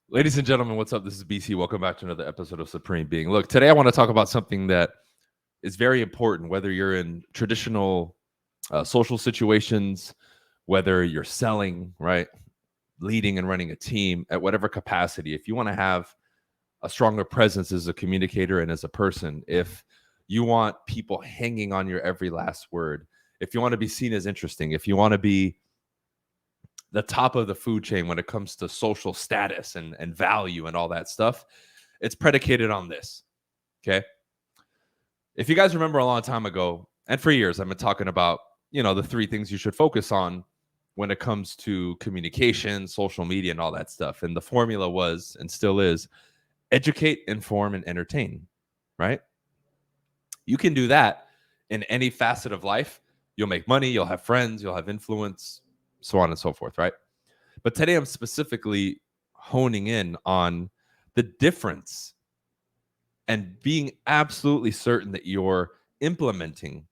Ladies and gentlemen, what's up? This is BC. Welcome back to another episode of Supreme Being. Look, today I want to talk about something that is very important, whether you're in traditional social situations, whether you're selling, right, leading and running a team at whatever capacity. If you want to have a stronger presence as a communicator and as a person, if you want people hanging on your every last word, if you want to be seen as interesting, if you want to be the top of the food chain when it comes to social status and value and all that stuff, it's predicated on this. Okay. If you guys remember a long time ago, and for years, I've been talking about, the three things you should focus on when it comes to communication, social media, and all that stuff. And the formula was and still is educate, inform, and entertain, right? You can do that in any facet of life. You'll make money, you'll have friends, you'll have influence, so on and so forth, right? But today I'm specifically honing in on the difference and being absolutely certain that you're implementing,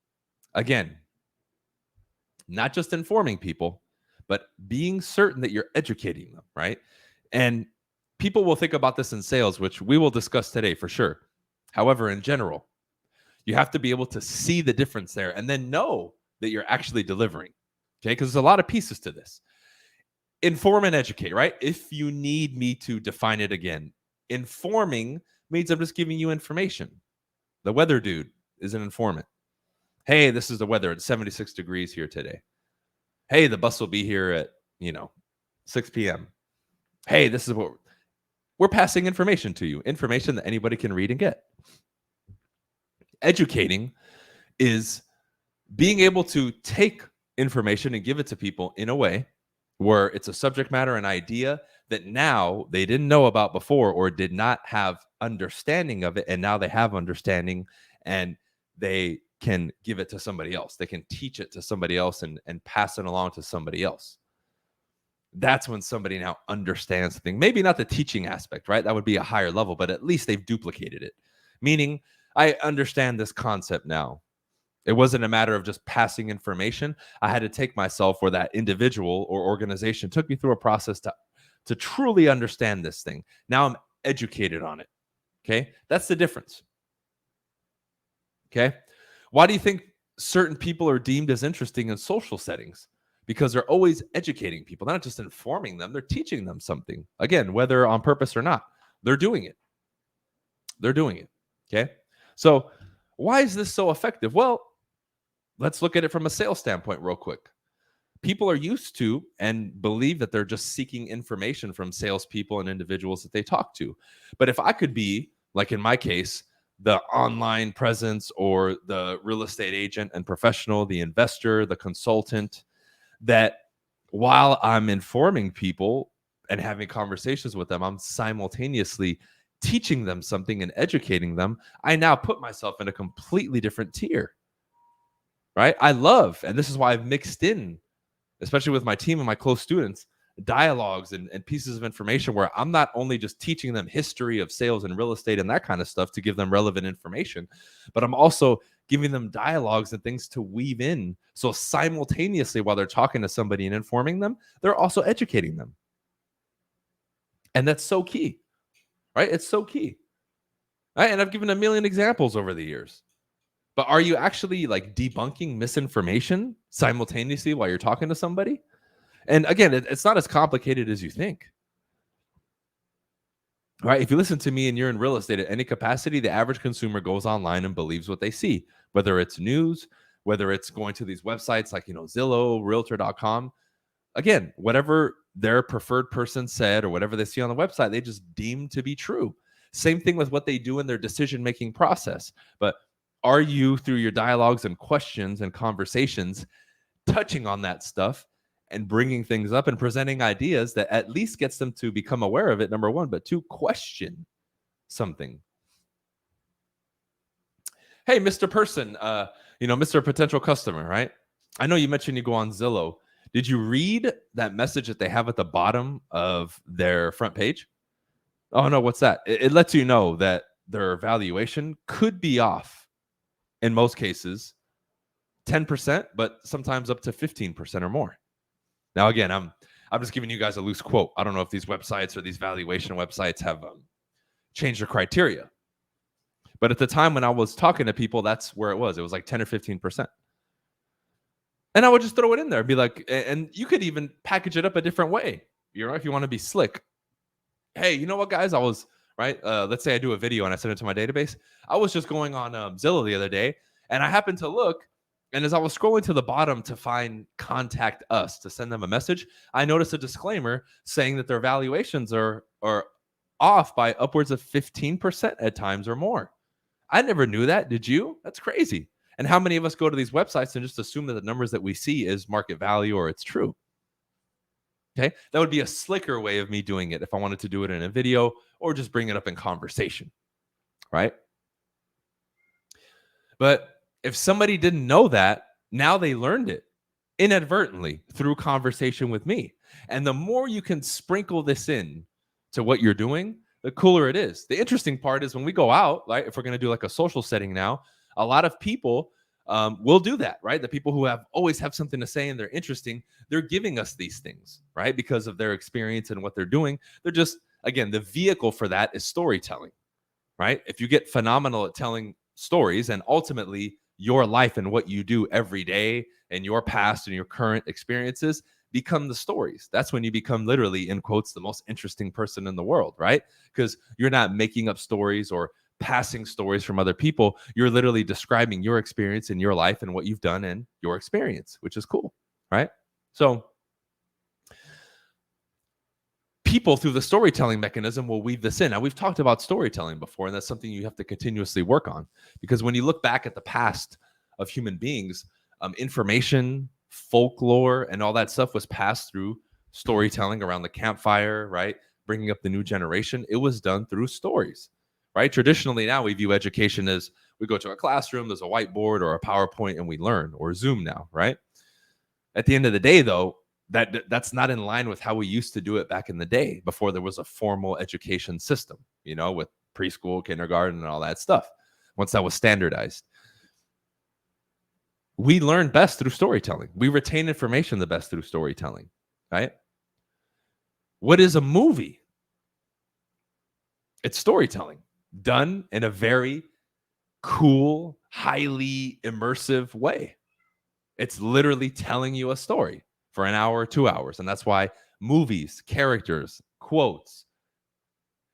again, not just informing people, but being certain that you're educating them, right? And people will think about this in sales, which we will discuss today for sure. However, in general, you have to be able to see the difference there and then know that you're actually delivering. Okay. Because there's a lot of pieces to this. Inform and educate, right? If you need me to define it again, informing means I'm just giving you information. The weather dude is an informant. Hey, this is the weather. It's 76 degrees here today. Hey, the bus will be here at, 6 p.m. Hey, this is what we're passing information to you, information that anybody can read and get. Educating is being able to take information and give it to people in a way where it's a subject matter, an idea that now they didn't know about before or did not have understanding of it. And now they have understanding and they can give it to somebody else. They can teach it to somebody else and pass it along to somebody else. That's when somebody now understands the thing. Maybe not the teaching aspect, right? That would be a higher level, but at least they've duplicated it. Meaning, I understand this concept now. It wasn't a matter of just passing information. I had to take myself where that individual or organization took me through a process to truly understand this thing. Now I'm educated on it. Okay. That's the difference. Okay. Why do you think certain people are deemed as interesting in social settings? Because they're always educating people. They're not just informing them, they're teaching them something. Again, whether on purpose or not, they're doing it. They're doing it. Okay. So, why is this so effective? Well, let's look at it from a sales standpoint real quick. People are used to and believe that they're just seeking information from salespeople and individuals that they talk to. But if I could be, like in my case, the online presence or the real estate agent and professional, the investor, the consultant, that while I'm informing people and having conversations with them, I'm simultaneously teaching them something and educating them. I now put myself in a completely different tier. Right? I love, and this is why I've mixed in, especially with my team and my close students, dialogues and pieces of information where I'm not only just teaching them history of sales and real estate and that kind of stuff to give them relevant information, but I'm also giving them dialogues and things to weave in. So simultaneously, while they're talking to somebody and informing them, they're also educating them. And that's so key, right? It's so key. Right? And I've given a million examples over the years. But are you actually like debunking misinformation simultaneously while you're talking to somebody? And again, it's not as complicated as you think. Right? If you listen to me and you're in real estate at any capacity, the average consumer goes online and believes what they see, whether it's news, whether it's going to these websites like, Zillow, realtor.com. Again, whatever their preferred person said or whatever they see on the website, they just deem to be true. Same thing with what they do in their decision-making process. But are you, through your dialogues and questions and conversations, touching on that stuff and bringing things up and presenting ideas that at least gets them to become aware of it, number one, but two, question something? Hey, Mr. Person, Mr. Potential Customer, right? I know you mentioned you go on Zillow. Did you read that message that they have at the bottom of their front page? Oh, no, what's that? It lets you know that their valuation could be off in most cases 10%, but sometimes up to 15% or more. Now, again, I'm I'm just giving you guys a loose quote. I don't know if these websites or these valuation websites have changed their criteria. But at the time when I was talking to people, that's where it was. It was like 10 or 15%. And I would just throw it in there and be like, and you could even package it up a different way. You know, if you want to be slick. Hey, you know what, guys? I was, right? Let's say I do a video and I send it to my database. I was just going on Zillow the other day, and I happened to look, and as I was scrolling to the bottom to find contact us to send them a message, I noticed a disclaimer saying that their valuations are off by upwards of 15% at times or more. I never knew that. Did you? That's crazy. And how many of us go to these websites and just assume that the numbers that we see is market value or it's true? Okay, that would be a slicker way of me doing it if I wanted to do it in a video or just bring it up in conversation, right? But if somebody didn't know that, now they learned it inadvertently through conversation with me. And the more you can sprinkle this in to what you're doing, the cooler it is. The interesting part is when we go out, right? If we're going to do like a social setting now, a lot of people will do that, right? The people who always have something to say and they're interesting, they're giving us these things, right? Because of their experience and what they're doing. They're just, again, the vehicle for that is storytelling, right? If you get phenomenal at telling stories and ultimately your life and what you do every day and your past and your current experiences become the stories. That's when you become literally, in quotes, the most interesting person in the world, right? Because you're not making up stories or passing stories from other people. You're literally describing your experience in your life and what you've done and your experience, which is cool, right? So people through the storytelling mechanism will weave this in. Now, we've talked about storytelling before, and that's something you have to continuously work on, because when you look back at the past of human beings, information, folklore, and all that stuff was passed through storytelling around the campfire, right? Bringing up the new generation. It was done through stories, right? Traditionally, now we view education as we go to a classroom, there's a whiteboard or a PowerPoint, and we learn, or Zoom now, right? At the end of the day, though, that's not in line with how we used to do it back in the day before there was a formal education system, you know, with preschool, kindergarten, and all that stuff. Once that was standardized, we learn best through storytelling. We retain information the best through storytelling, right? What is a movie? It's storytelling done in a very cool, highly immersive way. It's literally telling you a story for an hour or 2 hours. And that's why movies, characters, quotes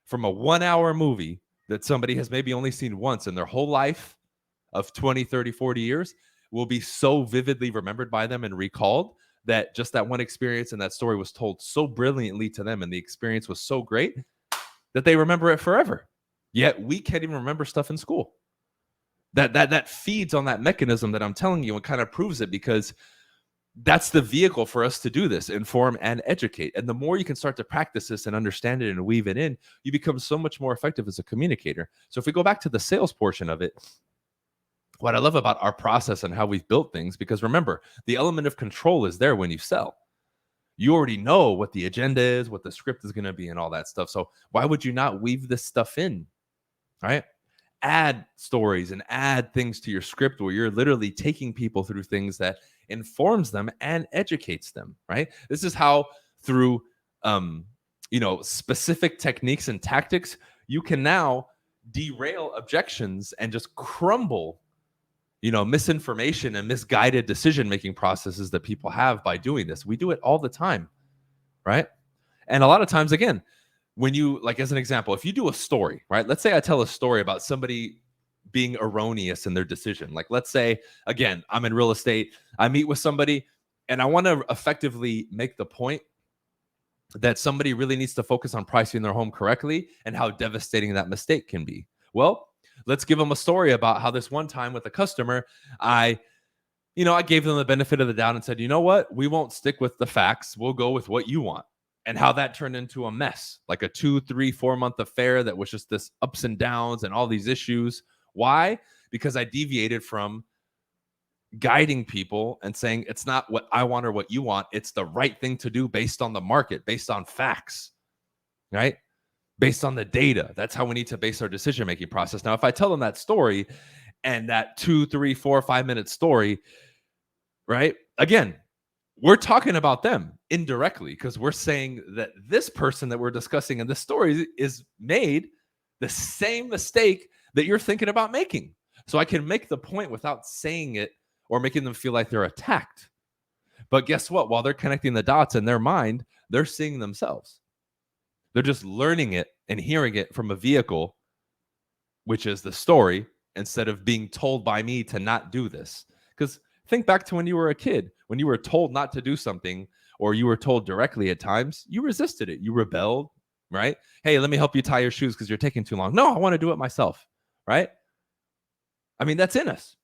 from a 1 hour movie that somebody has maybe only seen once in their whole life of 20, 30, 40 years will be so vividly remembered by them and recalled that just that one experience and that story was told so brilliantly to them and the experience was so great that they remember it forever. Yet we can't even remember stuff in school. That feeds on that mechanism that I'm telling you and kind of proves it, because that's the vehicle for us to do this, inform and educate. And the more you can start to practice this and understand it and weave it in, you become so much more effective as a communicator. So if we go back to the sales portion of it, what I love about our process and how we've built things, because remember, the element of control is there when you sell. You already know what the agenda is, what the script is going to be, and all that stuff. So why would you not weave this stuff in, right? Add stories and add things to your script where you're literally taking people through things that informs them and educates them, right? This is how through specific techniques and tactics, you can now derail objections and just crumble misinformation and misguided decision-making processes that people have by doing this. We do it all the time, right? And a lot of times, again, when you, like, as an example, if you do a story, right? Let's say I tell a story about somebody being erroneous in their decision. Like, let's say, again, I'm in real estate. I meet with somebody and I want to effectively make the point that somebody really needs to focus on pricing their home correctly and how devastating that mistake can be. Well, let's give them a story about how this one time with a customer, I gave them the benefit of the doubt and said, you know what? We won't stick with the facts. We'll go with what you want. And how that turned into a mess, like a 2, 3, 4 month affair that was just this ups and downs and all these issues. Why? Because I deviated from guiding people and saying it's not what I want or what you want. It's the right thing to do based on the market, based on facts, right? Based on the data. That's how we need to base our decision-making process. Now, if I tell them that story and that 2, 3, 4, 5 minute story, right? Again, we're talking about them indirectly because we're saying that this person that we're discussing in this story is made the same mistake that you're thinking about making. So I can make the point without saying it or making them feel like they're attacked. But guess what? While they're connecting the dots in their mind, they're seeing themselves. They're just learning it and hearing it from a vehicle, which is the story, instead of being told by me to not do this. Because think back to when you were a kid, when you were told not to do something, or you were told directly at times, you resisted it. You rebelled, right? Hey, let me help you tie your shoes because you're taking too long. No, I want to do it myself, right? I mean, that's in us.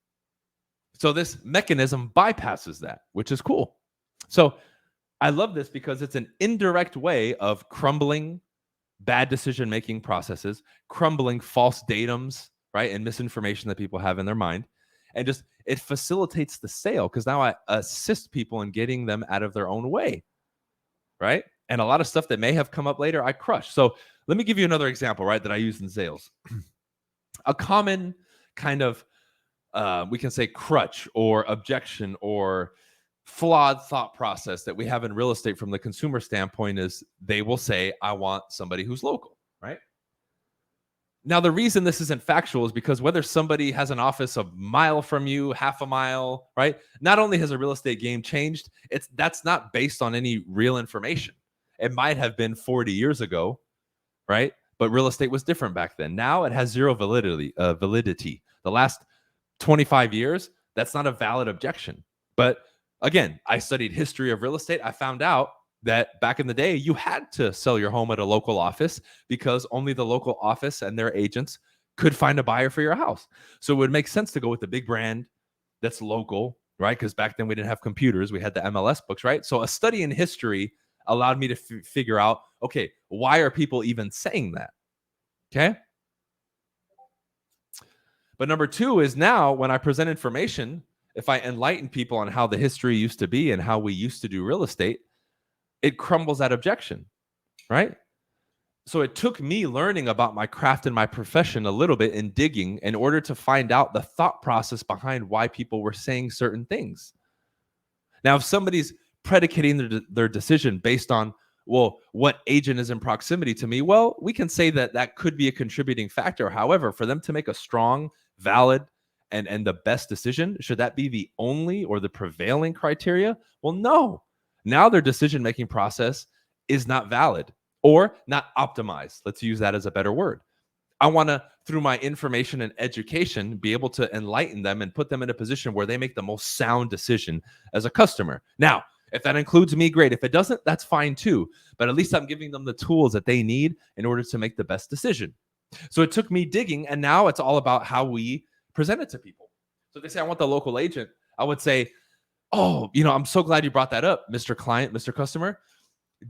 So this mechanism bypasses that, which is cool. So I love this because it's an indirect way of crumbling bad decision-making processes, crumbling false datums, right? And misinformation that people have in their mind. And just it facilitates the sale because now I assist people in getting them out of their own way, right? And a lot of stuff that may have come up later, I crush. So let me give you another example, right, that I use in sales. A common kind of, we can say crutch or objection or flawed thought process that we have in real estate from the consumer standpoint is they will say, I want somebody who's local, right? Now, the reason this isn't factual is because whether somebody has an office a mile from you, half a mile, right? Not only has a real estate game changed, that's not based on any real information. It might have been 40 years ago, right? But real estate was different back then. Now it has zero validity. The last 25 years, that's not a valid objection. But again, I studied history of real estate. I found out that back in the day, you had to sell your home at a local office because only the local office and their agents could find a buyer for your house. So it would make sense to go with the big brand that's local, right? Because back then we didn't have computers. We had the MLS books, right? So a study in history allowed me to figure out, okay, why are people even saying that? Okay. But number two is now when I present information, if I enlighten people on how the history used to be and how we used to do real estate, it crumbles that objection, right? So it took me learning about my craft and my profession a little bit in digging in order to find out the thought process behind why people were saying certain things. Now, if somebody's predicating their decision based on, well, what agent is in proximity to me, well, we can say that that could be a contributing factor. However, for them to make a strong, valid, and the best decision, should that be the only or the prevailing criteria? Well, no. Now their decision-making process is not valid or not optimized. Let's use that as a better word. I want to, through my information and education, be able to enlighten them and put them in a position where they make the most sound decision as a customer. Now, if that includes me, great. If it doesn't, that's fine too. But at least I'm giving them the tools that they need in order to make the best decision. So it took me digging, and now it's all about how we present it to people. So they say, I want the local agent. I would say, oh, I'm so glad you brought that up, Mr. Client, Mr. Customer.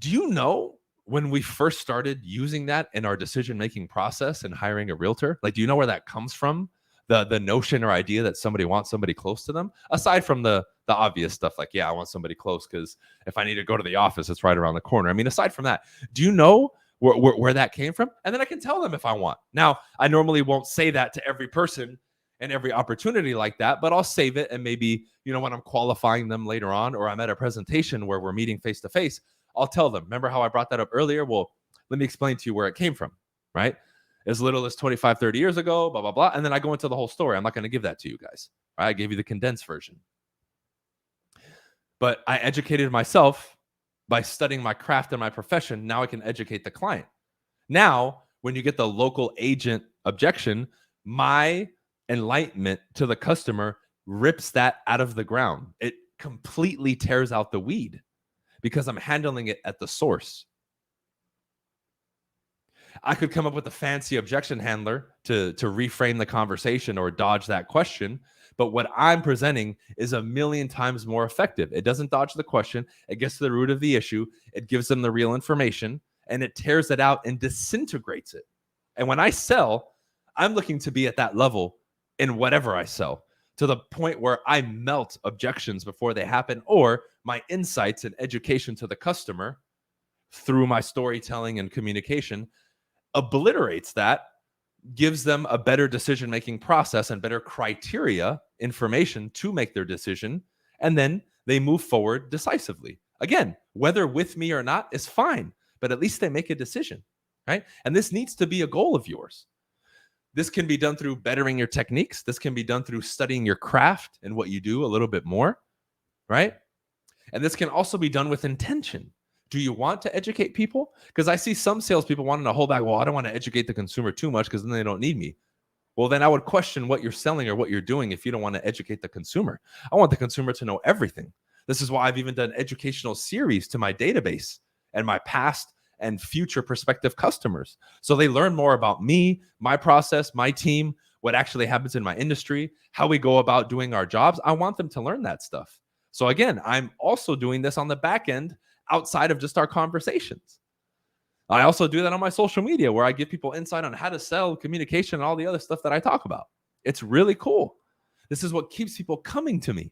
Do you know when we first started using that in our decision-making process and hiring a realtor? Like, do you know where that comes from? The notion or idea that somebody wants somebody close to them, aside from the obvious stuff like, yeah, I want somebody close because if I need to go to the office, it's right around the corner. I mean, aside from that, do you know where that came from? And then I can tell them if I want. Now, I normally won't say that to every person and every opportunity like that, but I'll save it. And maybe, when I'm qualifying them later on, or I'm at a presentation where we're meeting face to face, I'll tell them, remember how I brought that up earlier? Well, let me explain to you where it came from, right? As little as 25, 30 years ago, blah, blah, blah. And then I go into the whole story. I'm not going to give that to you guys. Right? I gave you the condensed version. But I educated myself by studying my craft and my profession. Now I can educate the client. Now, when you get the local agent objection, my enlightenment to the customer rips that out of the ground. It completely tears out the weed because I'm handling it at the source. I could come up with a fancy objection handler to reframe the conversation or dodge that question. But what I'm presenting is a million times more effective. It doesn't dodge the question. It gets to the root of the issue. It gives them the real information, and it tears it out and disintegrates it. And when I sell, I'm looking to be at that level in whatever I sell, to the point where I melt objections before they happen, or my insights and education to the customer through my storytelling and communication obliterates that, gives them a better decision-making process and better criteria, information to make their decision. And then they move forward decisively. Again, whether with me or not is fine, but at least they make a decision, right? And this needs to be a goal of yours. This can be done through bettering your techniques. This can be done through studying your craft and what you do a little bit more, right? And this can also be done with intention. Do you want to educate people? Because I see some salespeople wanting to hold back. Well, I don't want to educate the consumer too much because then they don't need me. Well, then I would question what you're selling or what you're doing if you don't want to educate the consumer. I want the consumer to know everything. This is why I've even done educational series to my database and my past and future prospective customers. So they learn more about me, my process, my team, what actually happens in my industry, how we go about doing our jobs. I want them to learn that stuff. So again, I'm also doing this on the back end outside of just our conversations. I also do that on my social media where I give people insight on how to sell, communication, and all the other stuff that I talk about. It's really cool. This is what keeps people coming to me.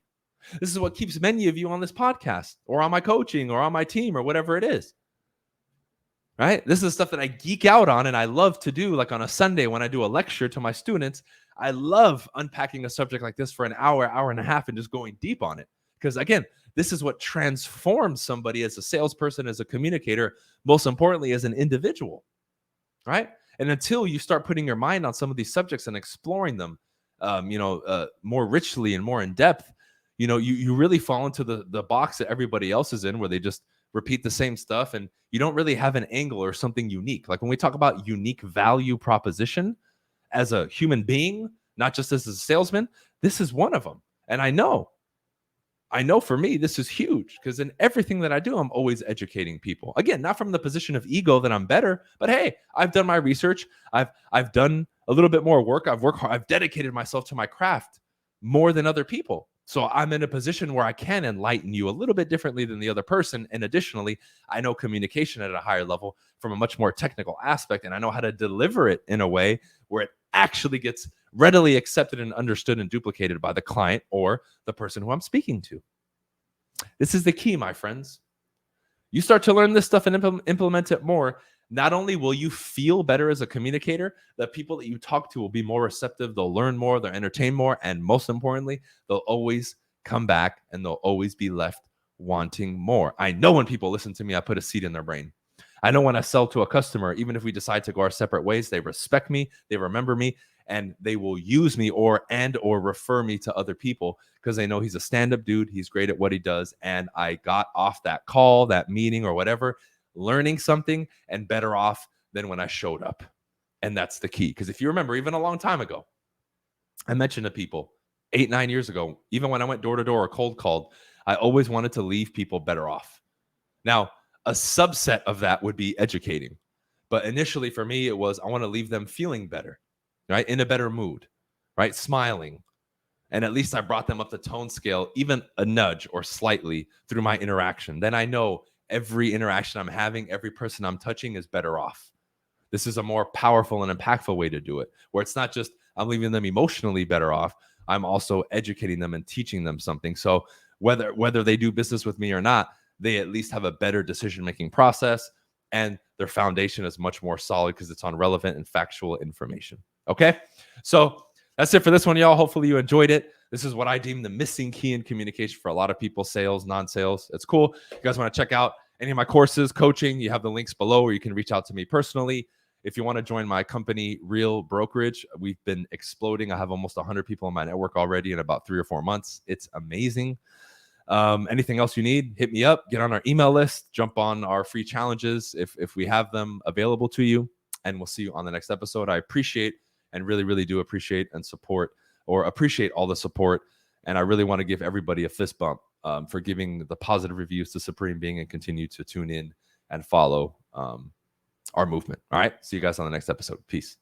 This is what keeps many of you on this podcast or on my coaching or on my team or whatever it is. Right? This is stuff that I geek out on and I love to do. Like on a Sunday when I do a lecture to my students, I love unpacking a subject like this for an hour, hour and a half and just going deep on it. Because again, this is what transforms somebody as a salesperson, as a communicator, most importantly, as an individual, right? And until you start putting your mind on some of these subjects and exploring them, more richly and more in depth, you really fall into the box that everybody else is in, where they just repeat the same stuff, and you don't really have an angle or something unique. Like when we talk about unique value proposition as a human being, not just as a salesman, this is one of them. And I know for me, this is huge because in everything that I do, I'm always educating people. Again, not from the position of ego that I'm better, but hey, I've done my research. I've done a little bit more work. I've worked hard. I've dedicated myself to my craft more than other people. So I'm in a position where I can enlighten you a little bit differently than the other person. And additionally, I know communication at a higher level from a much more technical aspect, and I know how to deliver it in a way where it actually gets readily accepted and understood and duplicated by the client or the person who I'm speaking to. This is the key, my friends. You start to learn this stuff and implement it more. Not only will you feel better as a communicator, the people that you talk to will be more receptive. They'll learn more, they'll entertain more, and most importantly, they'll always come back and they'll always be left wanting more. I know when people listen to me, I put a seed in their brain. I know when I sell to a customer, even if we decide to go our separate ways, they respect me, they remember me, and they will use me or refer me to other people because they know he's a stand-up dude, he's great at what he does, and I got off that call, that meeting, or whatever, learning something and better off than when I showed up. And that's the key. Because if you remember, even a long time ago, I mentioned to people 8-9 years ago, even when I went door to door or cold called, I always wanted to leave people better off. Now, a subset of that would be educating. But initially for me, it was I want to leave them feeling better, right? In a better mood, right? Smiling. And at least I brought them up the tone scale, even a nudge or slightly through my interaction. Then I know every interaction I'm having, every person I'm touching is better off. This is a more powerful and impactful way to do it, where it's not just I'm leaving them emotionally better off. I'm also educating them and teaching them something. So whether they do business with me or not, they at least have a better decision-making process, and their foundation is much more solid because it's on relevant and factual information. Okay? So that's it for this one, y'all. Hopefully you enjoyed it. This is what I deem the missing key in communication for a lot of people, sales, non-sales. It's cool. If you guys want to check out any of my courses, coaching, you have the links below, or you can reach out to me personally. If you want to join my company, Real Brokerage, we've been exploding. I have almost 100 people in my network already in about 3 or 4 months. It's amazing. Anything else you need, hit me up, get on our email list, jump on our free challenges if we have them available to you, and we'll see you on the next episode. I appreciate and really, really do appreciate and support or appreciate all the support. And I really want to give everybody a fist bump for giving the positive reviews to Supreme Being and continue to tune in and follow our movement. All right. See you guys on the next episode. Peace.